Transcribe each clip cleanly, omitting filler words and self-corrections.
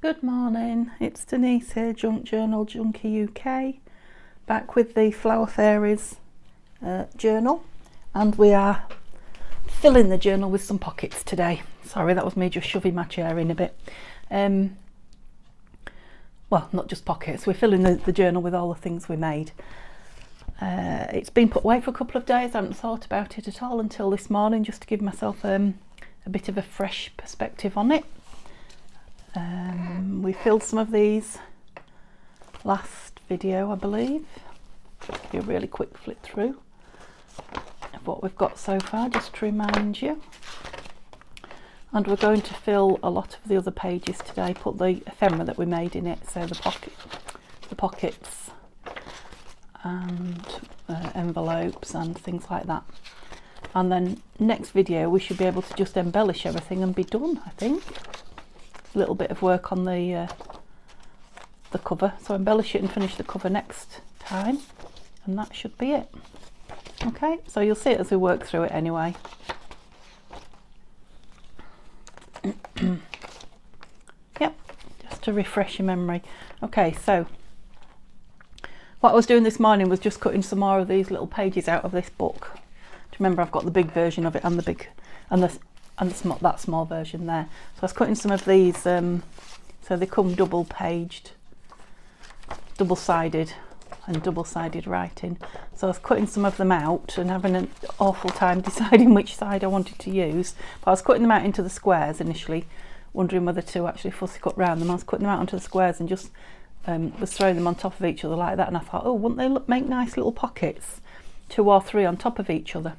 Good morning, it's Denise here, Junk Journal Junkie UK, back with the Flower Fairies journal, and we are filling the journal with some pockets today. Sorry, that was me just shoving my chair in a bit. Well, not just pockets, we're filling the journal with all the things we made. It's been put away for a couple of days. I hadn't thought about it at all until this morning, just to give myself a bit of a fresh perspective on it. We filled some of these last video, I believe. Just give you a really quick flip through of what we've got so far, just to remind you. And we're going to fill a lot of the other pages today, put the ephemera that we made in it, so the pockets and envelopes and things like that. And then next video we should be able to just embellish everything and be done, I think. A little bit of work on the cover, so embellish it and finish the cover next time, and that should be it. Okay, so you'll see it as we work through it anyway. Yep, just to refresh your memory. Okay, so what I was doing this morning was just cutting some more of these little pages out of this book. Do you remember I've got the big version of it and the big and that small version there. So I was cutting some of these so they come double paged, double-sided and double-sided writing. So I was cutting some of them out and having an awful time deciding which side I wanted to use. But I was cutting them out into the squares initially, wondering whether to actually fussy cut round them. I was cutting them out onto the squares and just was throwing them on top of each other like that, and I thought, oh, wouldn't they make nice little pockets, 2 or 3 on top of each other,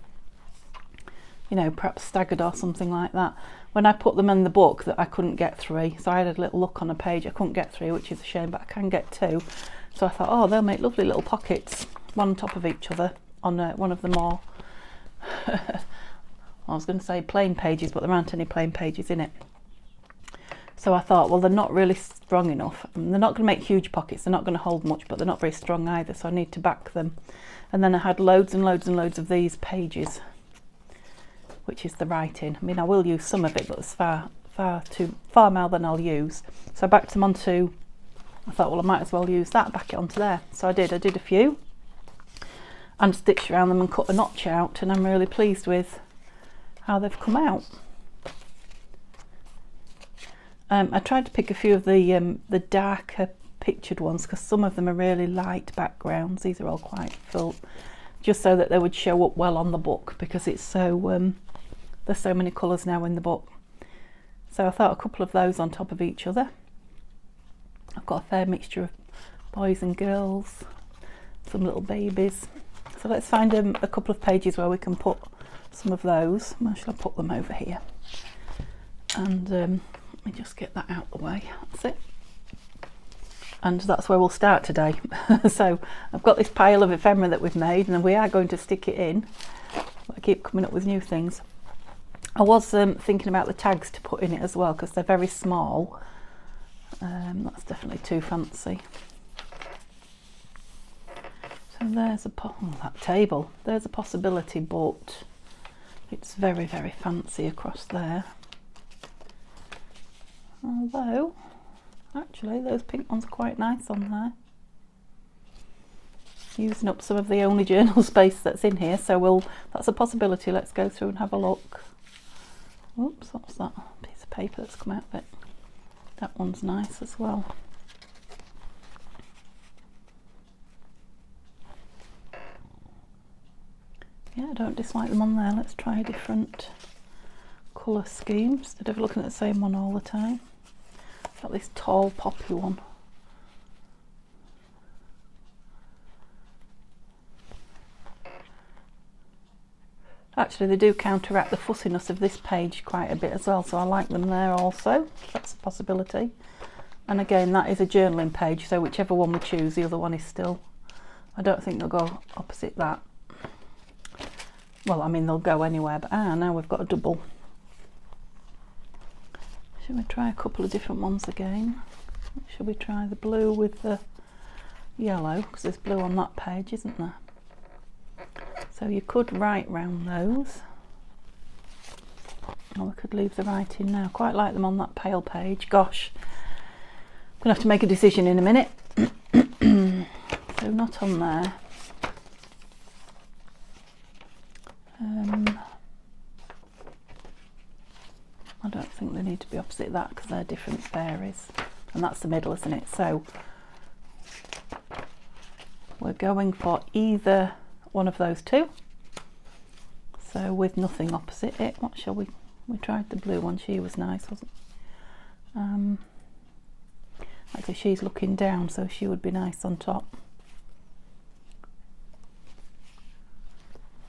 you know, perhaps staggered or something like that. When I put them in the book, that I couldn't get 3, so I had a little look on a page, I couldn't get 3, which is a shame, but I can get 2. So I thought, oh, they'll make lovely little pockets, one on top of each other, on one of the more I was going to say plain pages, but there aren't any plain pages in it. So I thought, well, they're not really strong enough. They're not going to make huge pockets, they're not going to hold much, but they're not very strong either, so I need to back them. And then I had loads and loads and loads of these pages, which is the writing. I mean, I will use some of it, but it's far more than I'll use. So I backed them onto, I thought, well, I might as well use that, back it onto there. So I did a few and stitched around them and cut a notch out, and I'm really pleased with how they've come out. I tried to pick a few of the darker pictured ones, because some of them are really light backgrounds. These are all quite full, just so that they would show up well on the book, because it's so there's so many colours now in the book. So I thought a couple of those on top of each other. I've got a fair mixture of boys and girls, some little babies. So let's find a couple of pages where we can put some of those. Where shall I put them? Over here. And let me just get that out the way. That's it. And that's where we'll start today. So I've got this pile of ephemera that we've made, and we are going to stick it in. I keep coming up with new things. I was thinking about the tags to put in it as well, because they're very small. That's definitely too fancy. So there's that table. There's a possibility, but it's very, very fancy across there. Although, actually, those pink ones are quite nice on there. Using up some of the only journal space that's in here, so that's a possibility. Let's go through and have a look. Oops, what's that piece of paper that's come out of it? That one's nice as well. Yeah, I don't dislike them on there. Let's try a different colour scheme instead of looking at the same one all the time. Got this tall poppy one. Actually, they do counteract the fussiness of this page quite a bit as well, so I like them there also. That's a possibility. And again, that is a journaling page, so whichever one we choose, the other one is still, I don't think they'll go opposite that. Well, I mean, they'll go anywhere, but now we've got a double. Should we try a couple of different ones again? Should we try the blue with the yellow, because there's blue on that page, isn't there? So you could write round those, or we could leave the writing now. Quite like them on that pale page. Gosh, to have to make a decision in a minute. So not on there. I don't think they need to be opposite that because they're different fairies, and that's the middle, isn't it? So we're going for either one of those two. So with nothing opposite it, what shall we tried the blue one. She was nice, wasn't actually she's looking down, so she would be nice on top.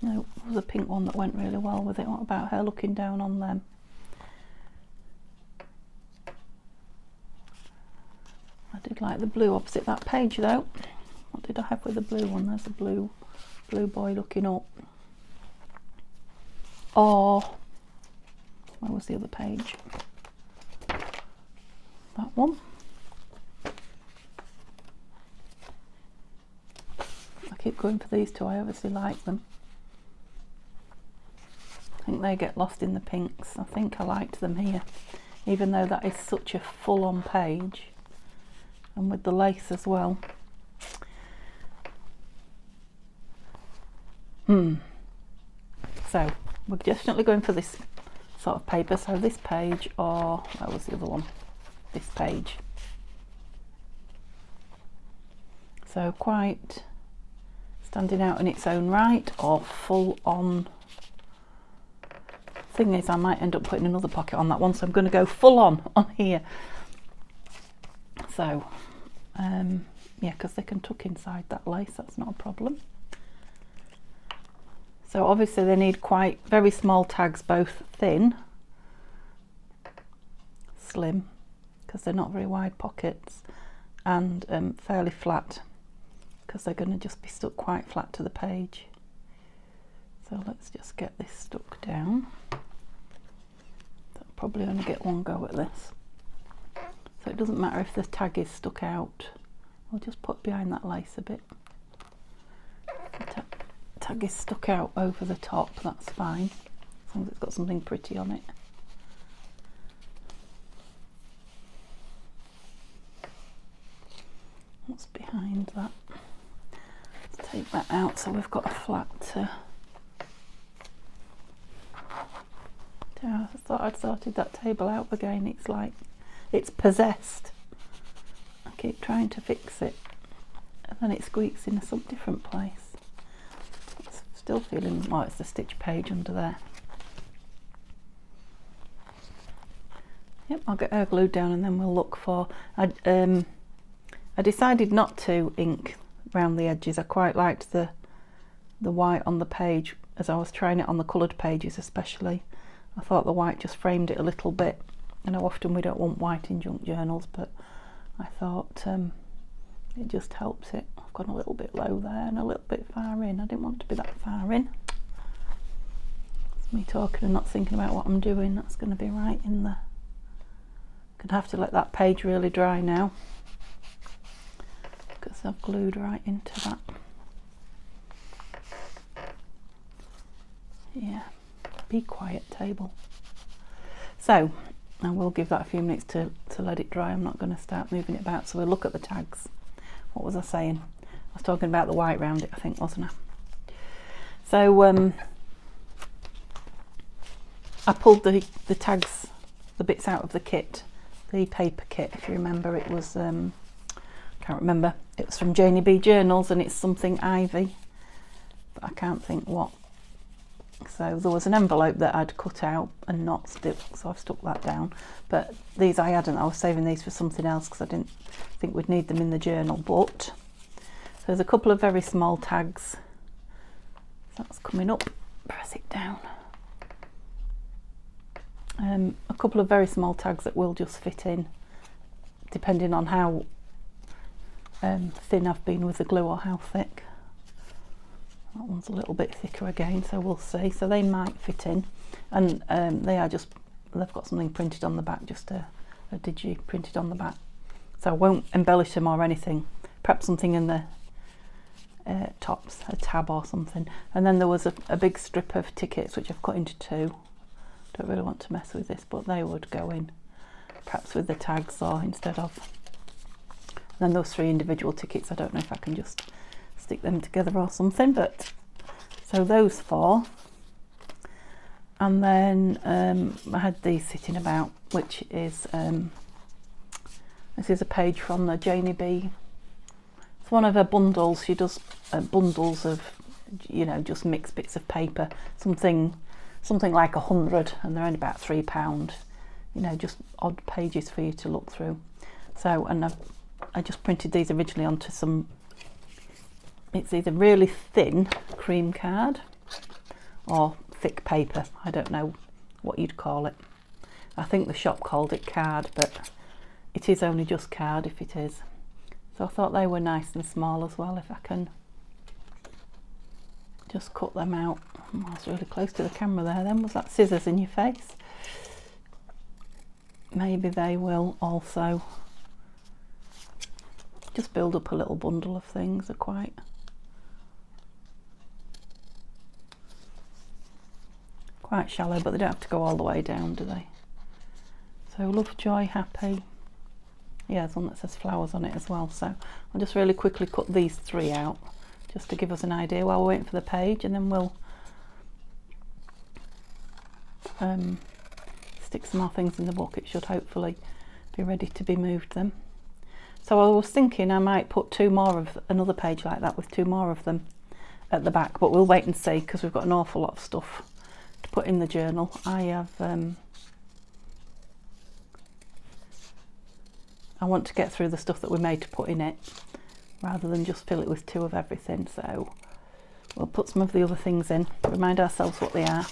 No, there was a pink one that went really well with it. What about her looking down on them? I did like the blue opposite that page though. What did I have with the blue one? There's a blue boy looking up. Or where was the other page? That one. I keep going for these two. I obviously like them. I think they get lost in the pinks. I think I liked them here, even though that is such a full-on page, and with the lace as well. So we're definitely going for this sort of paper. So this page, or where was the other one? This page. So quite standing out in its own right, or full on. Thing is, I might end up putting another pocket on that one, so I'm going to go full on here. So yeah, because they can tuck inside that lace, that's not a problem. So obviously they need quite very small tags, both thin, slim, because they're not very wide pockets, and fairly flat, because they're going to just be stuck quite flat to the page. So let's just get this stuck down. I'll probably only get one go at this. So it doesn't matter if the tag is stuck out. I'll just put behind that lace a bit. The tag is stuck out over the top, that's fine, as long as it's got something pretty on it. What's behind that? Let's take that out so we've got a flat. I thought I'd sorted that table out again. It's like it's possessed. I keep trying to fix it, and then it squeaks in some different place. It's still feeling, oh, it's the stitch page under there. Yep, I'll get her glued down and then we'll look for. I decided not to ink around the edges. I quite liked the white on the page as I was trying it on the coloured pages especially. I thought the white just framed it a little bit. I know often we don't want white in junk journals, but I thought it just helps it. I've gone a little bit low there and a little bit far in. I didn't want to be that far in. It's me talking and not thinking about what I'm doing. That's going to be right in there. I'm going to have to let that page really dry now, because I've glued right into that. Yeah. Be quiet, table. So I will give that a few minutes to let it dry. I'm not going to start moving it about. So we'll look at the tags. What was I saying? I was talking about the white round it, I think, wasn't I? So I pulled the tags, the bits out of the kit, the paper kit. If you remember, it was can't remember. It was from Janie B Journals, and it's something ivy, but I can't think what. So there was an envelope that I'd cut out and not stuck, so I've stuck that down. But these I hadn't. I was saving these for something else because I didn't think we'd need them in the journal. But there's a couple of very small tags. That's coming up. Press it down. A couple of very small tags that will just fit in, depending on how thin I've been with the glue or how thick. That one's a little bit thicker again, so we'll see. So they might fit in, and they are just, they've got something printed on the back, just a digi printed on the back. So I won't embellish them or anything. Perhaps something in the tops, a tab or something. And then there was a big strip of tickets which I've cut into two. Don't really want to mess with this, but they would go in, perhaps with the tags or instead of. then those 3 individual tickets, I don't know if I can just stick them together or something, but so those 4. And then I had these sitting about, which is this is a page from the Janie B. It's one of her bundles. She does bundles of, you know, just mixed bits of paper, something like 100, and they're only about £3. You know, just odd pages for you to look through. So, and I just printed these originally onto some, it's either really thin cream card or thick paper. I don't know what you'd call it. I think the shop called it card, but it is only just card if it is. So I thought they were nice and small as well, if I can just cut them out. Oh, I was really close to the camera there then. Was that scissors in your face? Maybe they will also just build up a little bundle of things. They're quite shallow, but they don't have to go all the way down, do they? So love, joy, happy. Yeah, there's one that says flowers on it as well. So I'll just really quickly cut these 3 out just to give us an idea while we're waiting for the page, and then we'll stick some more things in the book. It should hopefully be ready to be moved then. So I was thinking I might put 2 more of another page like that with 2 more of them at the back, but we'll wait and see because we've got an awful lot of stuff to put in the journal. I want to get through the stuff that we made to put in it rather than just fill it with 2 of everything. So we'll put some of the other things in, remind ourselves what they are,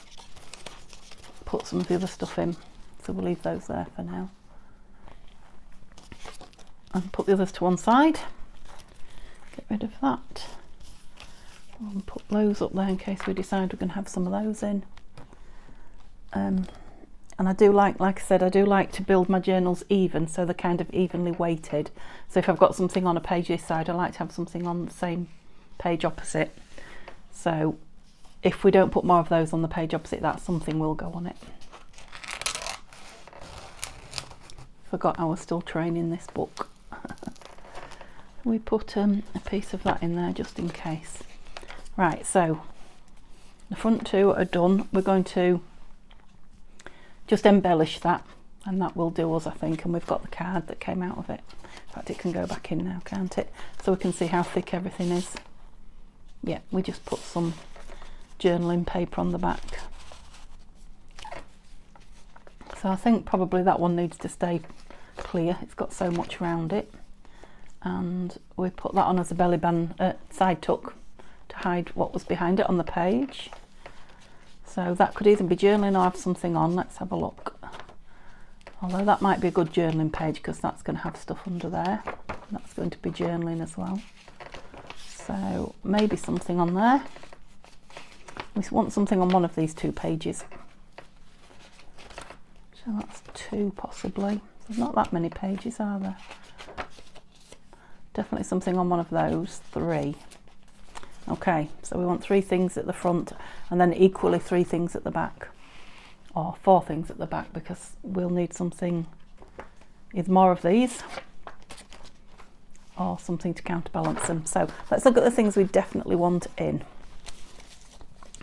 put some of the other stuff in. So we'll leave those there for now and put the others to one side. Get rid of that and put those up there in case we decide we're going to have some of those in. And I do like I said, I do like to build my journals even, so they're kind of evenly weighted. So if I've got something on a page this side, I like to have something on the same page opposite. So if we don't put more of those on the page opposite, that something will go on it. Forgot I was still training this book. We put a piece of that in there just in case. Right, so the front 2 are done. We're going to just embellish that, and that will do us, I think. And we've got the card that came out of it. In fact, it can go back in now, can't it? So we can see how thick everything is. Yeah, we just put some journaling paper on the back. So I think probably that one needs to stay clear. It's got so much around it. And we put that on as a belly band side tuck to hide what was behind it on the page. So that could either be journaling or have something on. Let's have a look. Although that might be a good journaling page because that's going to have stuff under there. That's going to be journaling as well. So maybe something on there. We want something on one of these 2 pages. So that's 2 possibly. There's not that many pages, are there? Definitely something on one of those 3. Okay, so we want 3 things at the front and then equally 3 things at the back, or 4 things at the back, because we'll need something, either more of these or something to counterbalance them. So let's look at the things we definitely want in.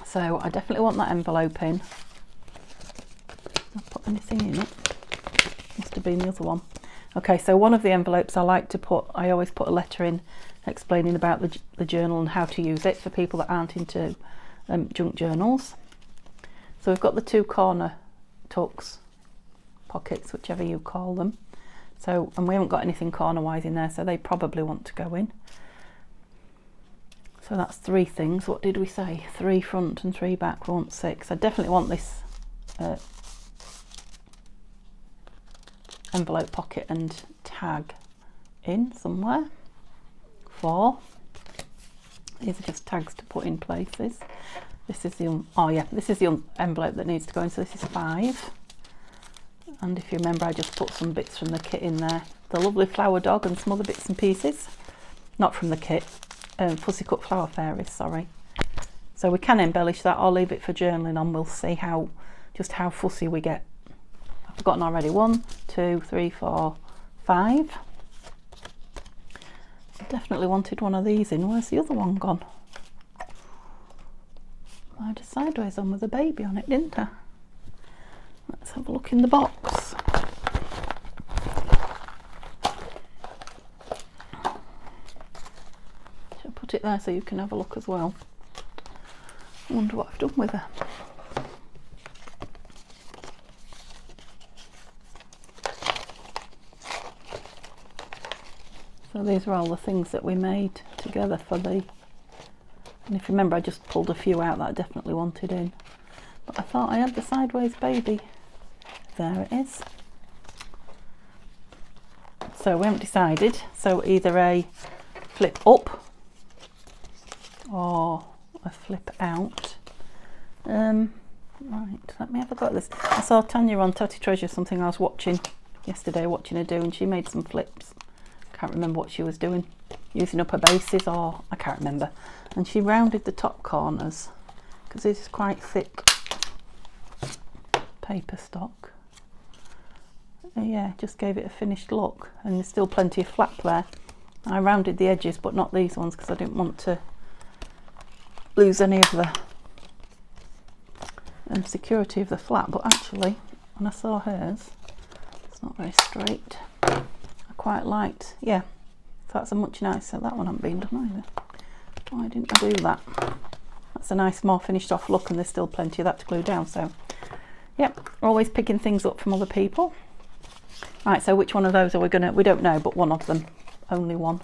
So I definitely want that envelope in. Did I put anything in it? Must have been the other one. Okay, so one of the envelopes I always put a letter in explaining about the journal and how to use it for people that aren't into junk journals. So we've got the 2 corner tucks, pockets, whichever you call them. So, and we haven't got anything corner wise in there, so they probably want to go in. So that's 3 things. What did we say? 3 front and 3 back. We want 6. I definitely want this envelope pocket and tag in somewhere. 4. These are just tags to put in places. This is the this is the envelope that needs to go in, so this is 5. And if you remember, I just put some bits from the kit in there. The lovely flower dog and some other bits and pieces. Not from the kit, Fussy Cut Flower Fairies, sorry. So we can embellish that or leave it for journaling on. We'll see just how fussy we get. I've forgotten already. 1, 2, 3, 4, 5. definitely wanted one of these in. Where's the other one gone? I had a sideways on with a baby on it, didn't I? Let's have a look in the box. Shall I put it there so you can have a look as well? I wonder what I've done with her. So these are all the things that we made together for the... And if you remember, I just pulled a few out that I definitely wanted in. But I thought I had the sideways baby. There it is. So we haven't decided. So either a flip up or a flip out. Right, let me have a go at this. I saw Tania on Tatty Treasures, something I was watching yesterday, watching her do, and she made some flips. Can't remember what she was doing, using up her bases, or I can't remember. And she rounded the top corners because this is quite thick paper stock. Yeah, just gave it a finished look, and there's still plenty of flap there. I rounded the edges but not these ones because I didn't want to lose any of the security of the flap. But actually, when I saw hers, it's not very straight. I quite liked, yeah, that's a much nicer. That one hasn't been done either. Why didn't I do that? That's a nice, more finished off look, and there's still plenty of that to glue down. So yep, always picking things up from other people. Right, so which one of those are we gonna, we don't know, but one of them, only one.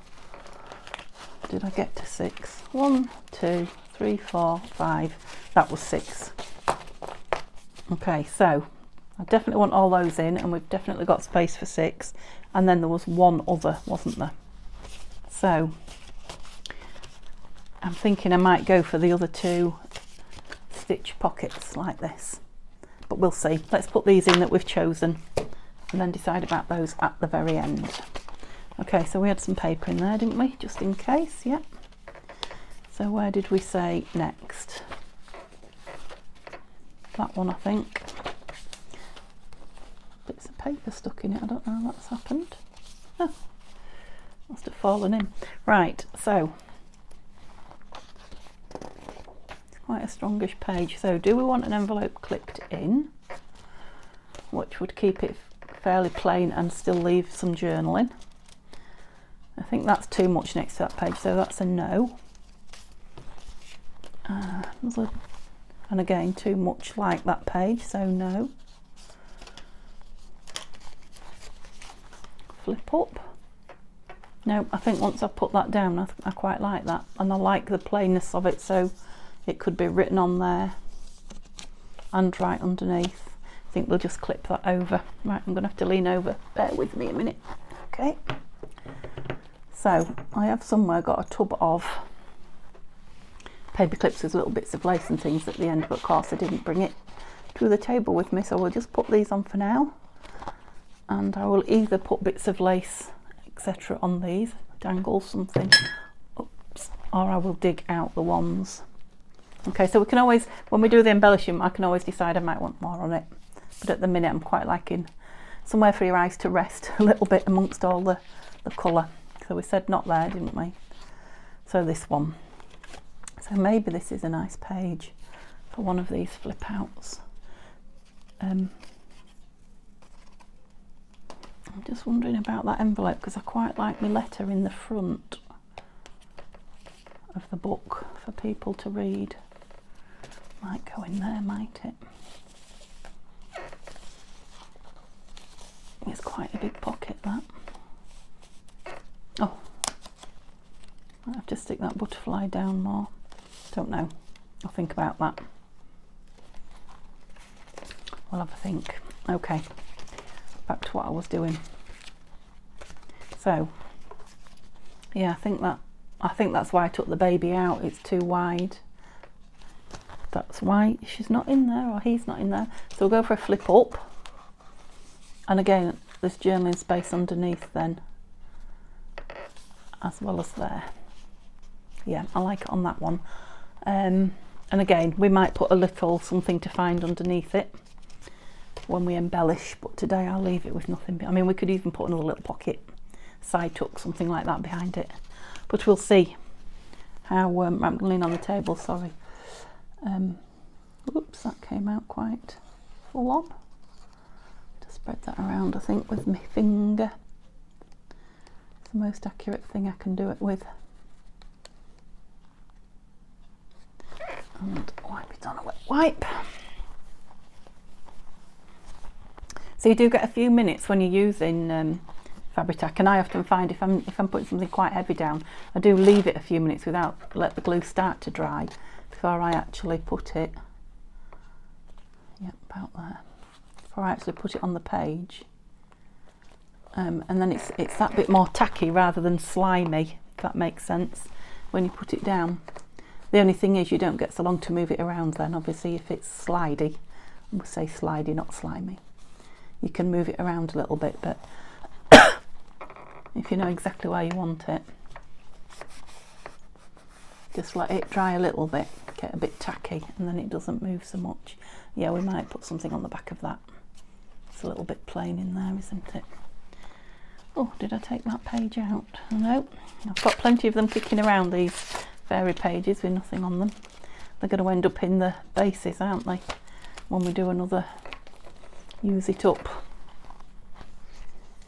Did I get to 6? 1, 2, 3, 4, 5. That was 6. Okay, so I definitely want all those in, and we've definitely got space for 6. And then there was one other, wasn't there? So I'm thinking I might go for the other 2 stitch pockets like this, but we'll see. Let's put these in that we've chosen and then decide about those at the very end. Okay, so we had some paper in there, didn't we? Just in case, yeah. So where did we say next? That one, I think. Bits of paper stuck in it, I don't know what's happened. Oh, must have fallen in. Right, so it's quite a strongish page. So do we want an envelope clipped in, which would keep it fairly plain and still leave some journaling? I think that's too much next to that page, so that's a no. And again, too much like that page, so no. Flip up. No, I think once I've put that down, I quite like that, and I like the plainness of it, so it could be written on there and right underneath. I think we'll just clip that over. Right, I'm gonna have to lean over, bear with me a minute. Okay, so I have somewhere got a tub of paper clips with little bits of lace and things at the end, but of course I didn't bring it to the table with me, so we'll just put these on for now. And I will either put bits of lace, etc. on these, dangle something, oops, or I will dig out the ones. Okay, so we can always, when we do the embellishment, I can always decide I might want more on it. But at the minute I'm quite liking somewhere for your eyes to rest a little bit amongst all the colour. So we said not there, didn't we? So this one. So maybe this is a nice page for one of these flip outs. I'm just wondering about that envelope because I quite like my letter in the front of the book for people to read. Might go in there, might it? It's quite a big pocket, that. Oh, I have to stick that butterfly down more. Don't know. I'll think about that. We'll have a think. Okay, back to what I was doing. So, yeah, I think that's why I took the baby out. It's too wide. That's why she's not in there, or he's not in there. So we'll go for a flip up. And again, there's journaling space underneath then, as well as there. Yeah, I like it on that one. And again, we might put a little something to find underneath it when we embellish, but today I'll leave it with nothing. I mean, we could even put another little pocket, side tuck, something like that behind it. but we'll see how. I'm leaning on the table, sorry. Oops, that came out quite full on. Just spread that around, I think, with my finger. It's the most accurate thing I can do it with. And wipe it on a wet wipe. So you do get a few minutes when you're using Fabri-Tac, and I often find if I'm putting something quite heavy down, I do leave it a few minutes let the glue start to dry before I actually put it. Yep, about there. Before I actually put it on the page, and then it's that bit more tacky rather than slimy, if that makes sense, when you put it down. The only thing is you don't get so long to move it around then. Obviously if it's slidey, we'll say slidey, not slimy, you can move it around a little bit, but if you know exactly where you want it, just let it dry a little bit, get a bit tacky, and then it doesn't move so much. Yeah, we might put something on the back of that. It's a little bit plain in there, isn't it? Oh, did I take that page out? No, I've got plenty of them kicking around, these fairy pages with nothing on them. They're going to end up in the bases, aren't they, when we do another use it up.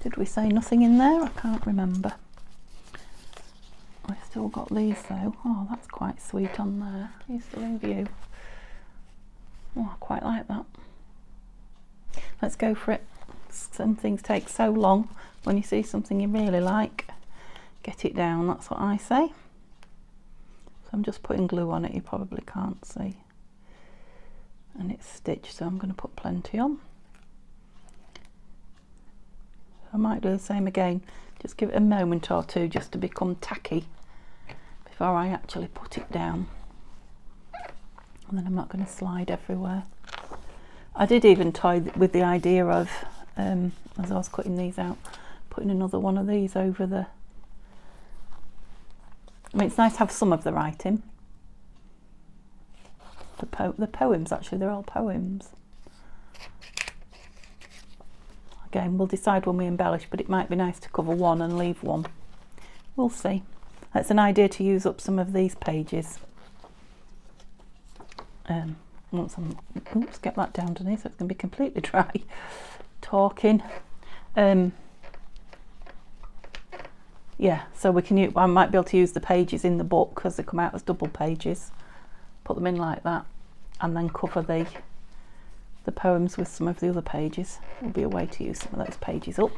Did we say nothing in there? I can't remember. We've still got these though. Oh, that's quite sweet on there. Are you still in view? Oh, I quite like that. Let's go for it. Some things take so long. When you see something you really like, get it down, that's what I say. So I'm just putting glue on it, you probably can't see. And it's stitched, so I'm going to put plenty on. I might do the same again, just give it a moment or two just to become tacky before I actually put it down. And then I'm not going to slide everywhere. I did even toy with the idea of, as I was cutting these out, putting another one of these over the... I mean, it's nice to have some of the writing. The poems, actually, they're all poems. Again, we'll decide when we embellish, but it might be nice to cover one and leave one. We'll see. That's an idea to use up some of these pages. Once I'm, oops, get that down, Denise, so it's going to be completely dry. Talking. Yeah, so we can use, I might be able to use the pages in the book because they come out as double pages. Put them in like that, and then cover the poems with some of the other pages. Will be a way to use some of those pages up.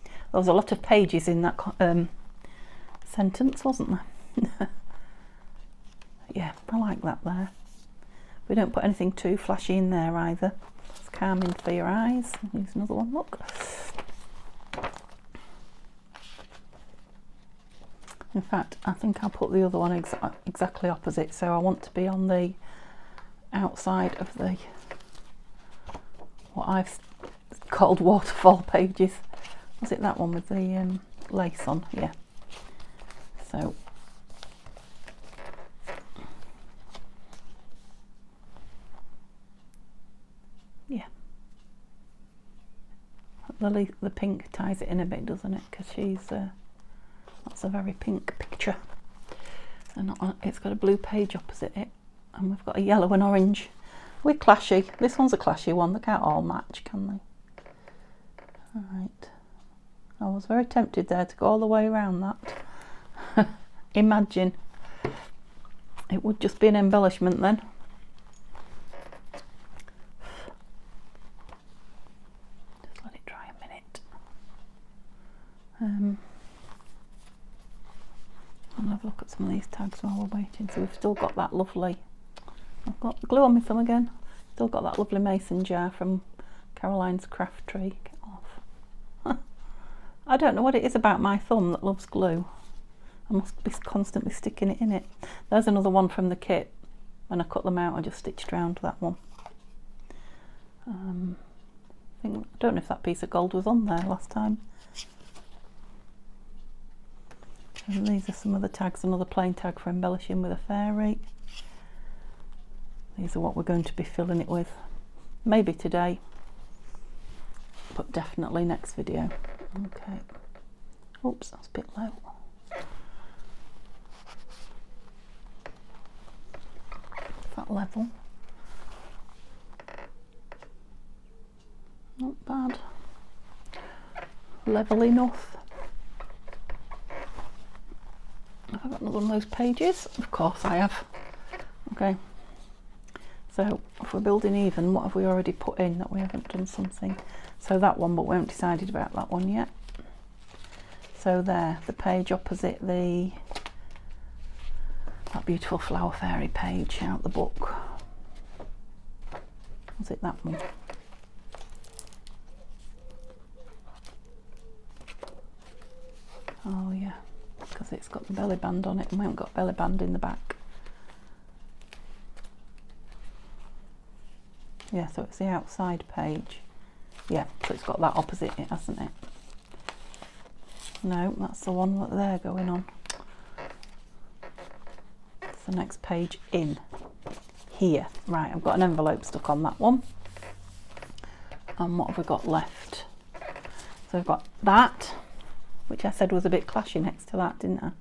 There was a lot of pages in that sentence, wasn't there? Yeah, I like that there. We don't put anything too flashy in there either. It's calming for your eyes. Here's another one, look. In fact, I think I'll put the other one exactly opposite, so I want to be on the outside of the, what I've called waterfall pages. Was it that one with the lace on? Yeah. So, yeah. The pink ties it in a bit, doesn't it? Because she's... that's a very pink picture, and it's got a blue page opposite it, and we've got a yellow and orange. We're clashy. This one's a clashy one. They can't all match, can they? All right. I was very tempted there to go all the way around that. Imagine. It would just be an embellishment then. Just let it dry a minute. I'll have a look at some of these tags while we're waiting. So we've still got that lovely, I've got glue on my thumb again, still got that lovely mason jar from Caroline's Craft Tree. Get off. I don't know what it is about my thumb that loves glue. I must be constantly sticking it in it. There's another one from the kit. When I cut them out, I just stitched around that one. I don't know if that piece of gold was on there last time. And these are some of the tags, another plain tag for embellishing with a fairy. These are what we're going to be filling it with. Maybe today, but definitely next video. Okay. Oops, that's a bit low. level. Not bad. Level enough. Have I got another one of those pages? Of course I have. Okay. So if we're building even, what have we already put in that we haven't done something? So that one, but we haven't decided about that one yet. So there, the page opposite that beautiful Flower Fairy page out the book. Was it that one? Oh yeah, because it's got the belly band on it and we haven't got belly band in the back. Yeah, so it's the outside page. Yeah, so it's got that opposite it, hasn't it? No, that's the one that they're going on. It's the next page in here. Right, I've got an envelope stuck on that one. And what have we got left? So I've got that, which I said was a bit clashy next to that, didn't I?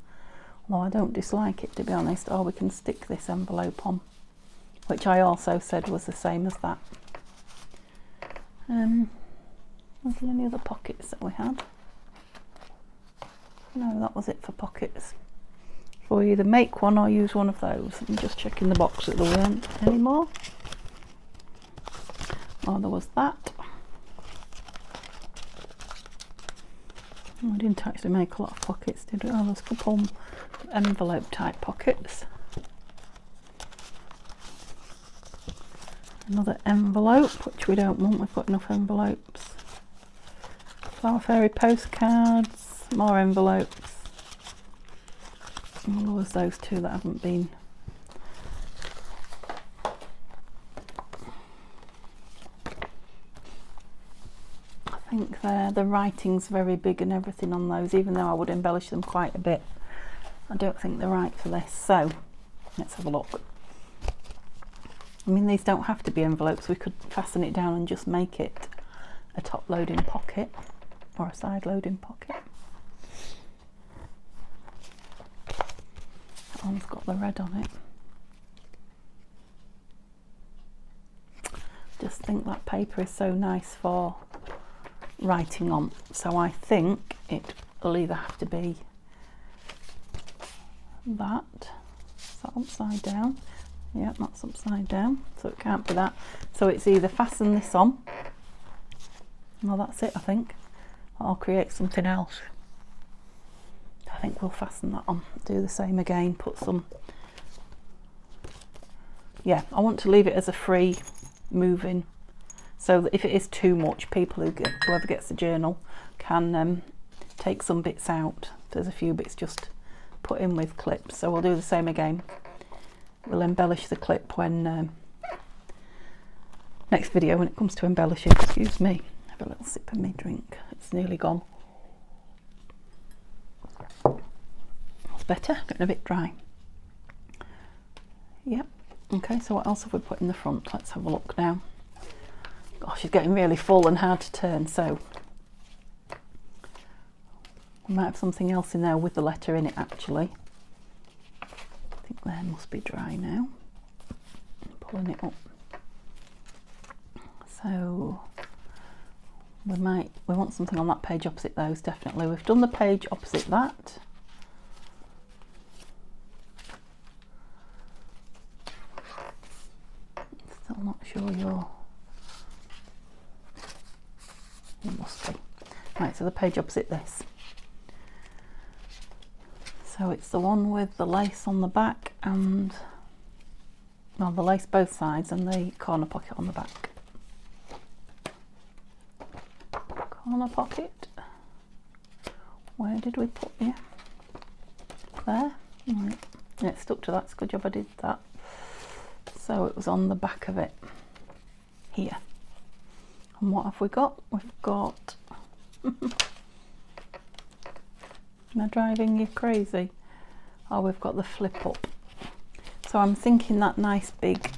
Although I don't dislike it, to be honest. Or we can stick this envelope on, which I also said was the same as that. Was there any other pockets that we had? No, that was it for pockets. So we either make one or use one of those. I'm just checking the box that there weren't any more. Oh, there was that. I didn't actually make a lot of pockets, did we? Oh, there's a couple envelope type pockets. Another envelope, which we don't want, we've got enough envelopes. Flower Fairy postcards, more envelopes. And there was those two that haven't been. I think the writing's very big and everything on those, even though I would embellish them quite a bit. I don't think they're right for this, so let's have a look. I mean, these don't have to be envelopes, we could fasten it down and just make it a top loading pocket or a side loading pocket. That one's got the red on it. Just think that paper is so nice for writing on, so I think it will either have to be that. Is that upside down? Yeah, that's upside down, so it can't be that. So it's either fasten this on, well that's it I think, or create something else. I think we'll fasten that on, do the same again, put some, yeah, I want to leave it as a free moving, so that if it is too much, people whoever gets the journal can take some bits out. There's a few bits just put in with clips, so we'll do the same again. We'll embellish the clip when next video when it comes to embellishing. Excuse me, have a little sip of my drink, it's nearly gone. That's better, getting a bit dry. Yep, okay, so what else have we put in the front? Let's have a look now. Gosh, it's getting really full and hard to turn, so we might have something else in there with the letter in it actually. I think there must be dry now. I'm pulling it up. So we want something on that page opposite those, definitely. We've done the page opposite that. Still not sure it must be. Right, so the page opposite this. So it's the one with the lace on the back and, well, the lace both sides and the corner pocket on the back. Corner pocket. Where did we put you? There. Right. Yeah, it stuck to that. It's a good job I did that. So it was on the back of it here. And what have we got? We've got am I driving you crazy? Oh, we've got the flip up. So I'm thinking that nice big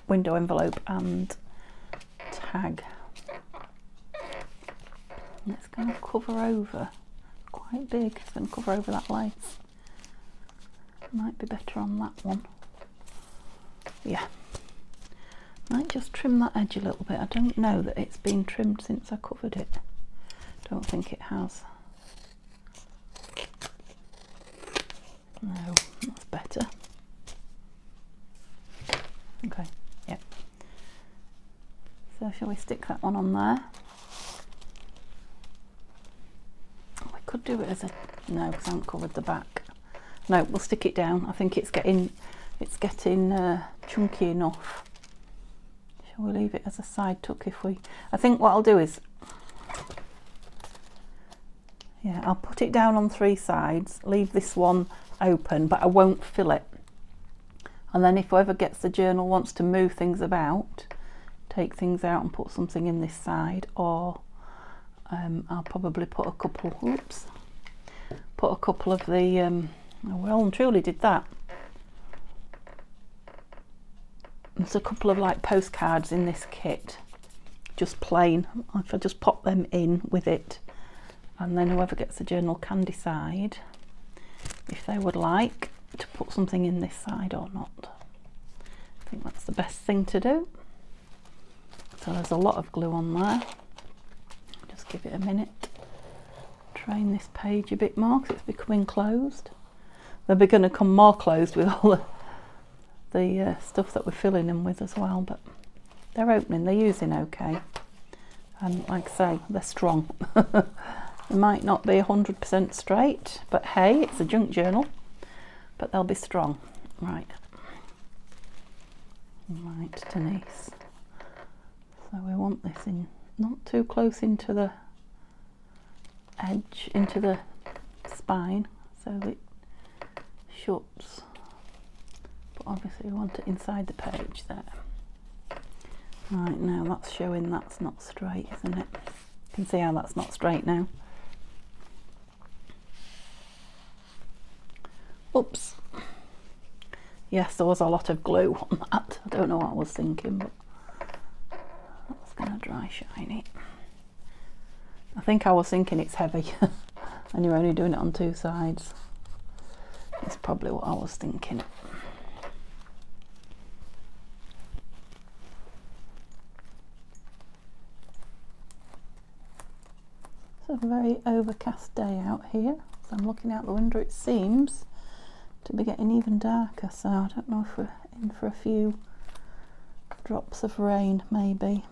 window envelope and tag. And it's going to cover over, quite big, it's going to cover over that lace. Might be better on that one. Yeah, might just trim that edge a little bit. I don't know that it's been trimmed since I covered it. Don't think it has. No, that's better. Okay, yeah. So shall we stick that one on there? We could do it as a, no, because I haven't covered the back. No, we'll stick it down. I think it's getting chunky enough. Shall we leave it as a side tuck if we, I think what I'll do is, yeah, I'll put it down on 3 sides, leave this one open, but I won't fill it. And then if whoever gets the journal wants to move things about, take things out and put something in this side, or I'll probably put a couple, put a couple of the, oh, well and truly did that. There's a couple of like postcards in this kit, just plain. If I just pop them in with it, and then whoever gets the journal can decide if they would like to put something in this side or not. I think that's the best thing to do. So there's a lot of glue on there. Just give it a minute. Train this page a bit more because it's becoming closed. They're going to come more closed with all the stuff that we're filling them with as well, but they're opening, they're using okay. And like I say, they're strong. They might not be 100% straight, but hey, it's a junk journal, but they'll be strong. Right, Denise. So we want this in not too close into the edge, into the spine, so that it shuts. But obviously we want it inside the page there. Right, now that's showing that's not straight, isn't it? You can see how that's not straight now. Oops. Yes, there was a lot of glue on that. I don't know what I was thinking, but that's going to dry shiny. I think I was thinking it's heavy and you're only doing it on 2 sides. That's probably what I was thinking. It's a very overcast day out here. So I'm looking out the window, it seems to be getting even darker, so I don't know if we're in for a few drops of rain, maybe.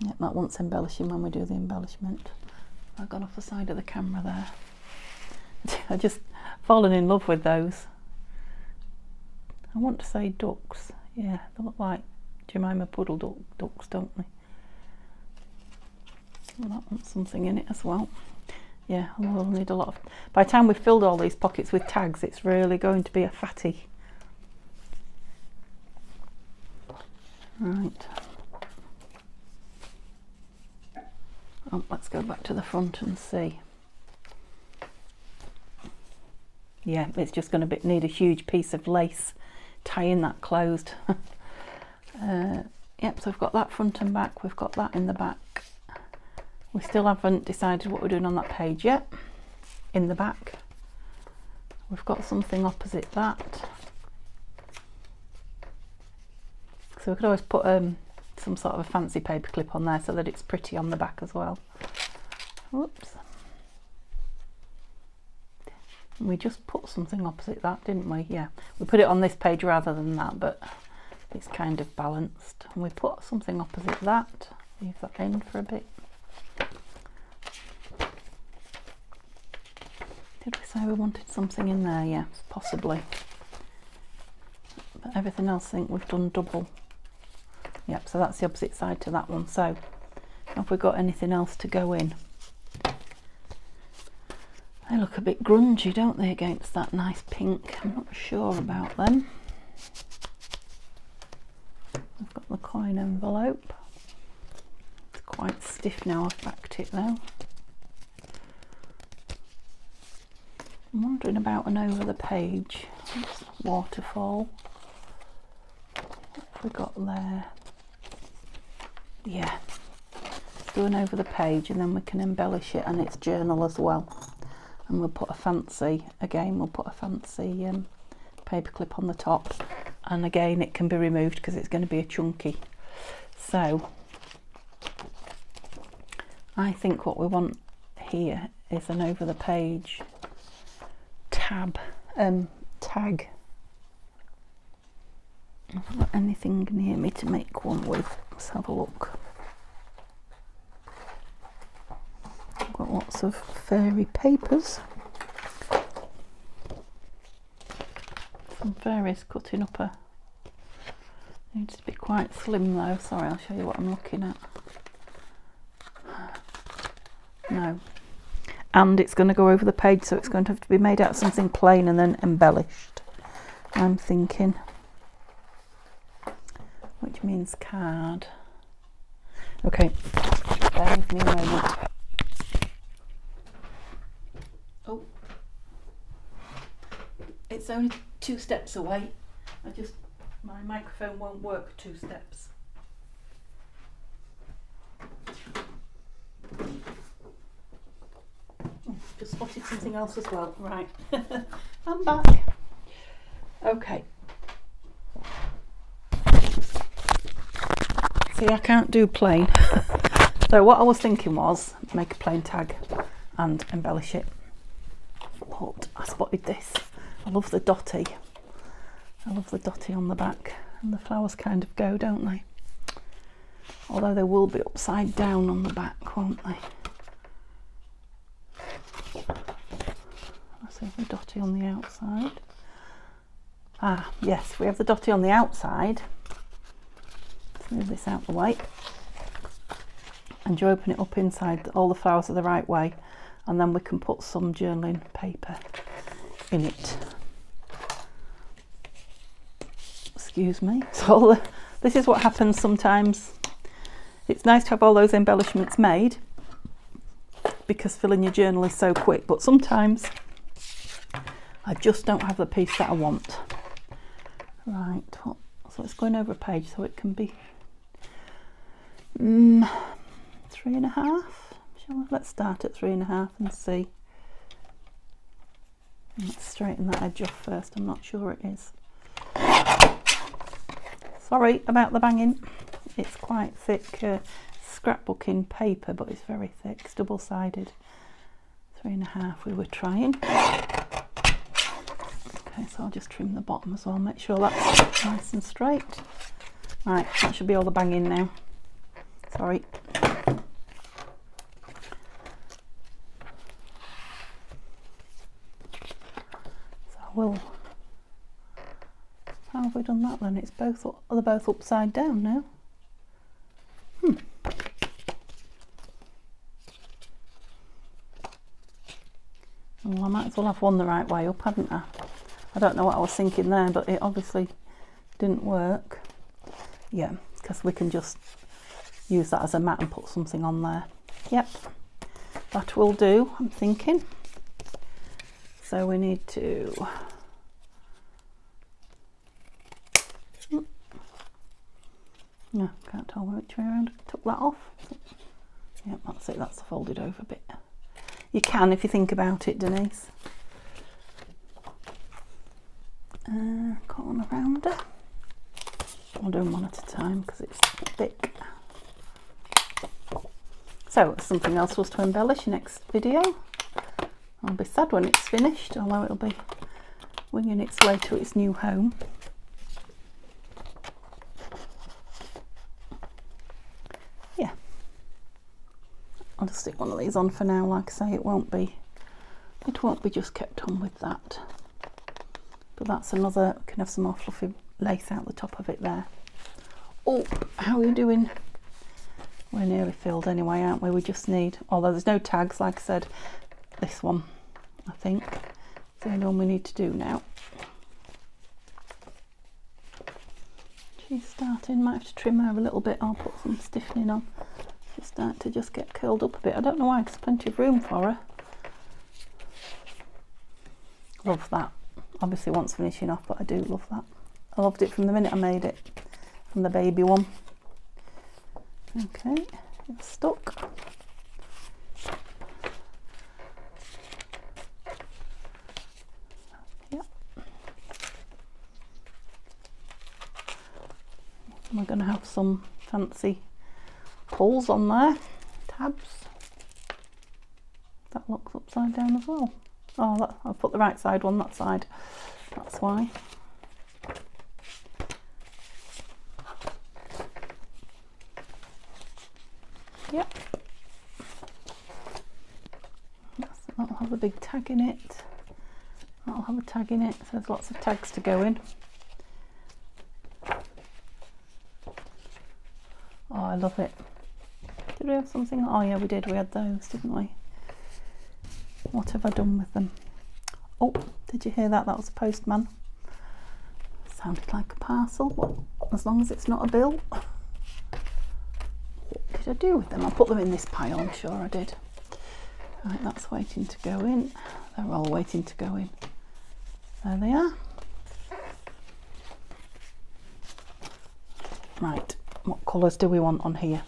Yep, that wants embellishing when we do the embellishment. I've gone off the side of the camera there. I just fallen in love with those. I want to say ducks. Yeah, they look like Jemima Puddle ducks, don't they? Well, that wants something in it as well. Yeah, we'll need a lot of, by the time we've filled all these pockets with tags, it's really going to be a fatty. Right. Oh, let's go back to the front and see. Yeah, it's just going to need a huge piece of lace tying that closed. Yep, so we've got that front and back, we've got that in the back. We still haven't decided what we're doing on that page yet. In the back, we've got something opposite that. So we could always put some sort of a fancy paper clip on there so that it's pretty on the back as well. Whoops. We just put something opposite that, didn't we? Yeah, we put it on this page rather than that, but it's kind of balanced. And we put something opposite that. Leave that in for a bit. Did we say we wanted something in there? Yes, possibly. But everything else I think we've done double. Yep, so that's the opposite side to that one. So have we got anything else to go in? They look a bit grungy, don't they, against that nice pink? I'm not sure about them. I've got the coin envelope. It's quite stiff now, I've backed it though. I'm wondering about an over the page. It's waterfall. What have we got there? Yeah, do an over the page and then we can embellish it, and it's journal as well. And we'll put a fancy, again, we'll put a fancy paper clip on the top and again it can be removed because it's going to be a chunky. So I think what we want here is an over the page tag. I've got anything near me to make one with. Let's have a look. I've got lots of fairy papers. Some fairies cutting up a... Needs to be quite slim though. Sorry, I'll show you what I'm looking at. No. And it's going to go over the page, so it's going to have to be made out of something plain and then embellished, I'm thinking. Which means card. Okay, bear with me a moment. Oh, it's only 2 steps away. My microphone won't work 2 steps. Oh, just spotted something else as well. Right, I'm back. Okay. See, I can't do plain. So what I was thinking was make a plain tag and embellish it. But I spotted this. I love the dotty. I love the dotty on the back, and the flowers kind of go, don't they? Although they will be upside down on the back, won't they? Let's see the dotty on the outside. Ah, yes, we have the dotty on the outside. Let's move this out the way. And you open it up inside, all the flowers are the right way, and then we can put some journaling paper in it. Excuse me. So this is what happens sometimes. It's nice to have all those embellishments made because filling your journal is so quick, but sometimes I just don't have the piece that I want. Right, so it's going over a page, so it can be 3.5. Let's start at 3.5 and see. Let's straighten that edge off first. I'm not sure it is. Sorry about the banging. It's quite thick scrapbooking paper, but it's very thick. It's double-sided. 3.5 we were trying. Okay, so I'll just trim the bottom as well. Make sure that's nice and straight. Right, that should be all the banging now. Sorry. Well, how have we done that then? It's both, they're both upside down now. Well, I might as well have one the right way up, hadn't I? I don't know what I was thinking there, but it obviously didn't work. Yeah, because we can just use that as a mat and put something on there. Yep, that will do, I'm thinking. So we need to no, can't tell which way around. Took that off. Yep, that's it, that's the folded over bit. You can if you think about it, Denise. Corner rounder. I'll do them one at a time because it's thick. So something else was to embellish next video. I'll be sad when it's finished, although it'll be winging its way to its new home. Yeah, I'll just stick one of these on for now. Like I say, it won't be just kept on with that. But that's another, we can have some more fluffy lace out the top of it there. Oh, how are you doing? We're nearly filled anyway, aren't we? We just need, although there's no tags, like I said, this one, I think, is the only one we need to do now. She's starting, might have to trim her a little bit. I'll put some stiffening on. She's starting to just get curled up a bit. I don't know why, there's plenty of room for her. Love that. Obviously wants finishing off, but I do love that. I loved it from the minute I made it, from the baby one. Okay, it's stuck. We're going to have some fancy pulls on there, tabs. That looks upside down as well. Oh, I've put the right side on that side, that's why. Yep. That'll have a big tag in it. That'll have a tag in it, so there's lots of tags to go in. Oh, I love it. Did we have something? Oh yeah, we did. We had those, didn't we? What have I done with them? Oh, did you hear that? That was a postman. Sounded like a parcel, but as long as it's not a bill. What did I do with them? I put them in this pile, I'm sure I did. Right, that's waiting to go in. They're all waiting to go in. There they are. Right, what colours do we want on here?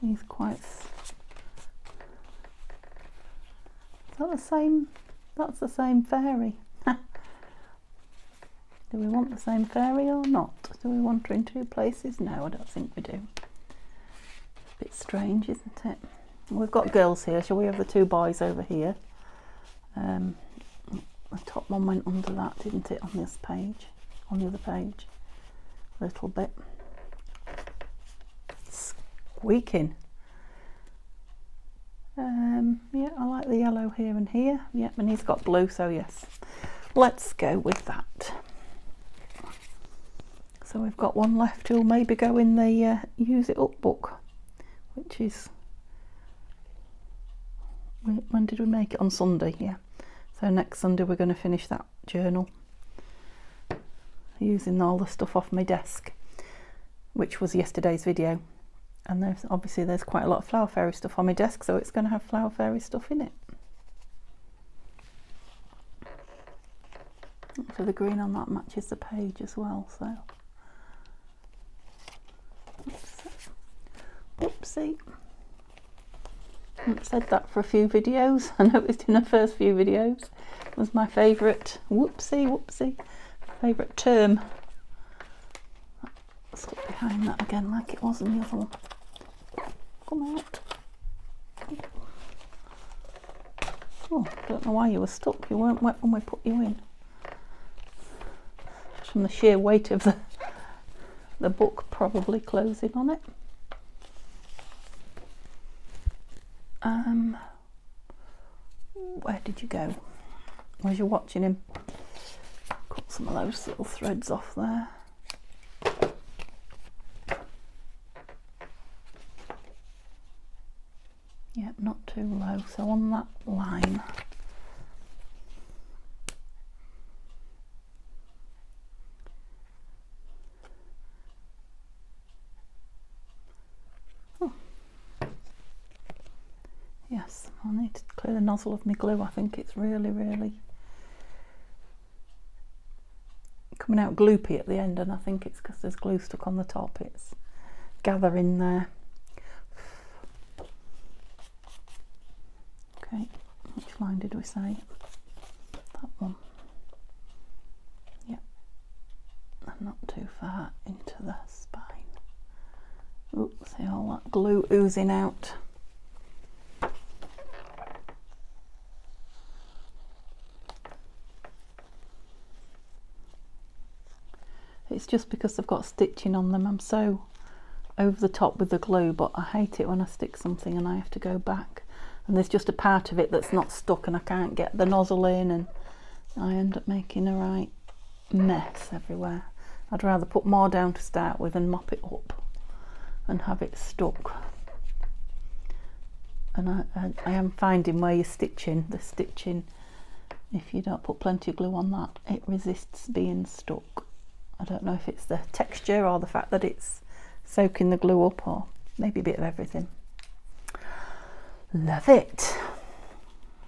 He's quite... Is that the same? That's the same fairy. Do we want the same fairy or not? Do we want her in two places? No, I don't think we do. A bit strange, isn't it? We've got girls here. Shall we have the two boys over here? The top one went under that, didn't it, on this page? On the other page. A little bit. Squeaking. Yeah, I like the yellow here and here. Yep, and he's got blue, so yes. Let's go with that. So we've got one left who'll maybe go in the Use It Up book, which is... When did we make it? On Sunday, yeah. So next Sunday we're going to finish that journal. Using all the stuff off my desk, which was yesterday's video. And there's quite a lot of Flower Fairy stuff on my desk, so it's going to have Flower Fairy stuff in it. So the green on that matches the page as well, so... Whoopsie. I haven't said that for a few videos. I noticed in the first few videos was my favourite, whoopsie, favourite term. Stuck behind that again like it was in the other one. Come out. Oh, don't know why you were stuck. You weren't wet when we put you in. Just from the sheer weight of the book probably closing on it. Where did you go? Was you watching him? Cut some of those little threads off there. Yep, not too low. So on that line. Oh. Yes, I need to clear the nozzle of my glue. I think it's really coming out gloopy at the end, and I think it's because there's glue stuck on the top. It's gathering there. Okay, which line did we say? That one. Yep, and not too far into the spine. Oops, see all that glue oozing out. It's just because they've got stitching on them. I'm so over the top with the glue, but I hate it when I stick something and I have to go back. And there's just a part of it that's not stuck and I can't get the nozzle in, and I end up making a right mess everywhere. I'd rather put more down to start with and mop it up and have it stuck. And I am finding where you're stitching, the stitching, if you don't put plenty of glue on that, it resists being stuck. I don't know if it's the texture or the fact that it's soaking the glue up, or maybe a bit of everything. Love it.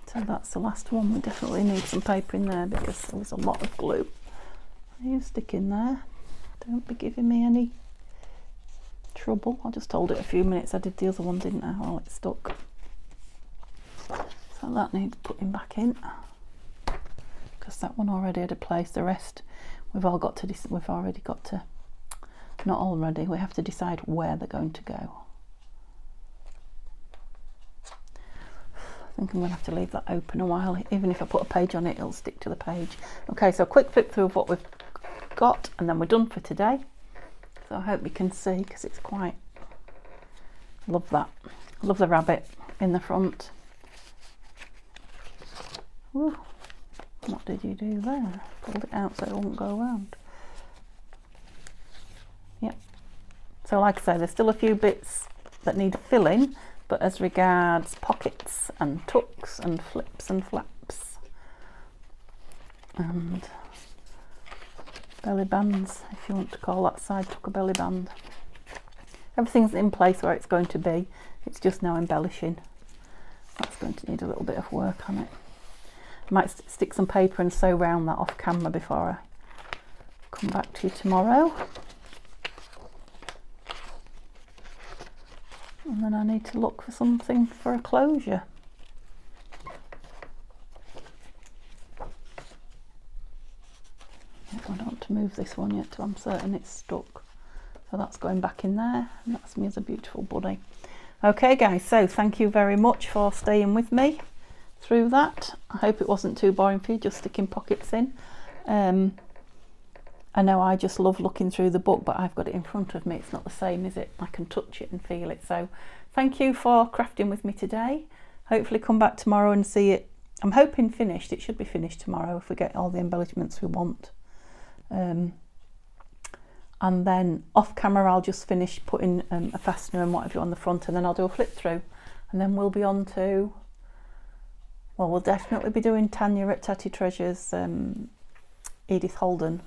So that's the last one. We definitely need some paper in there because there was a lot of glue. You stick in there. Don't be giving me any trouble. I just hold it a few minutes. I did the other one, didn't I, while it stuck. So that needs putting back in because that one already had a place. The rest we've already got to, not already, we have to decide where they're going to go. I think I'm going to have to leave that open a while. Even if I put a page on it, it'll stick to the page. Okay, so a quick flip through of what we've got, and then we're done for today. So I hope you can see, because it's quite, love that. Love the rabbit in the front. Ooh, what did you do there? Pulled it out so it won't go around. Yep. So like I say, there's still a few bits that need filling, but as regards pockets and tucks and flips and flaps and belly bands, if you want to call that side tuck a belly band, everything's in place where it's going to be. It's just now embellishing. That's going to need a little bit of work on it. I might stick some paper and sew round that off camera before I come back to you tomorrow. And then I need to look for something for a closure. I don't want to move this one yet till I'm certain it's stuck. So that's going back in there, and that's me as a beautiful bunny. Okay guys, so thank you very much for staying with me through that. I hope it wasn't too boring for you, just sticking pockets in. I know I just love looking through the book, but I've got it in front of me. It's not the same, is it? I can touch it and feel it. So thank you for crafting with me today. Hopefully come back tomorrow and see it. I'm hoping finished. It should be finished tomorrow if we get all the embellishments we want. And then off camera I'll just finish putting a fastener and whatever on the front, and then I'll do a flip through, and then we'll be on to, well, we'll definitely be doing Tania at Tatty Treasures, Edith Holden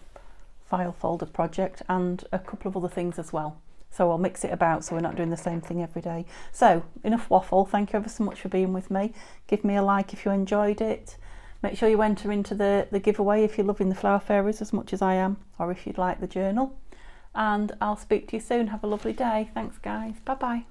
file folder project, and a couple of other things as well. So I'll mix it about so we're not doing the same thing every day. So enough waffle. Thank you ever so much for being with me. Give me a like if you enjoyed it. Make sure you enter into the giveaway if you're loving the Flower Fairies as much as I am, or if you'd like the journal. And I'll speak to you soon. Have a lovely day. Thanks guys. Bye bye.